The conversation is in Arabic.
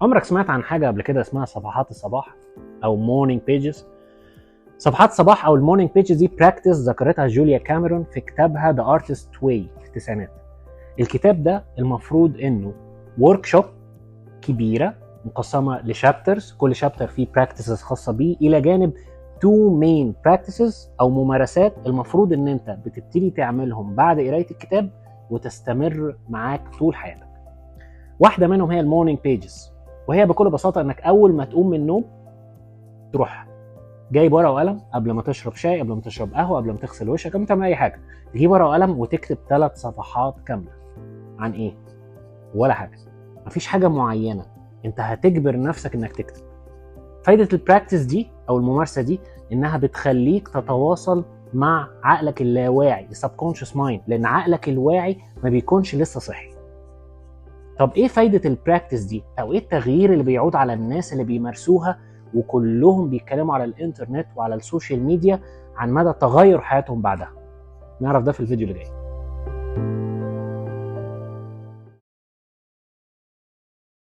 عمرك سمعت عن حاجة قبل كده اسمها صفحات الصباح أو مورنينج بيجز؟ صفحات الصباح أو المورنينج بيجز دي براكتس ذكرتها جوليا كاميرون في كتابها ذا ارتست واي في التسعينات. الكتاب ده المفروض إنه ورك شوب كبيرة مقسمة لشابترز، كل شابتر فيه براكتسز خاصة بيه، إلى جانب تو مين براكتسز أو ممارسات المفروض إن أنت بتبتدي تعملهم بعد قراية الكتاب وتستمر معاك طول حياتك. واحدة منهم هي المورنينج بيجز، وهي بكل بساطة انك اول ما تقوم من النوم تروح جايب ورقة وقلم، قبل ما تشرب شاي، قبل ما تشرب قهوة، قبل ما تغسل وشك، قبل ما تعمل اي حاجة، تجيب ورقة وقلم وتكتب 3 صفحات كاملة. عن ايه؟ ولا حاجة، مفيش حاجة معينة، انت هتجبر نفسك انك تكتب. فايدة البراكتس دي او الممارسة دي انها بتخليك تتواصل مع عقلك اللاواعي، السبكونشس مايند، لان عقلك الواعي ما بيكونش لسه صحي. طب ايه فايدة البراكتس دي او ايه التغيير اللي بيعود على الناس اللي بيمارسوها وكلهم بيتكلموا على الانترنت وعلى السوشيال ميديا عن مدى تغير حياتهم بعدها؟ نعرف ده في الفيديو اللي جاي.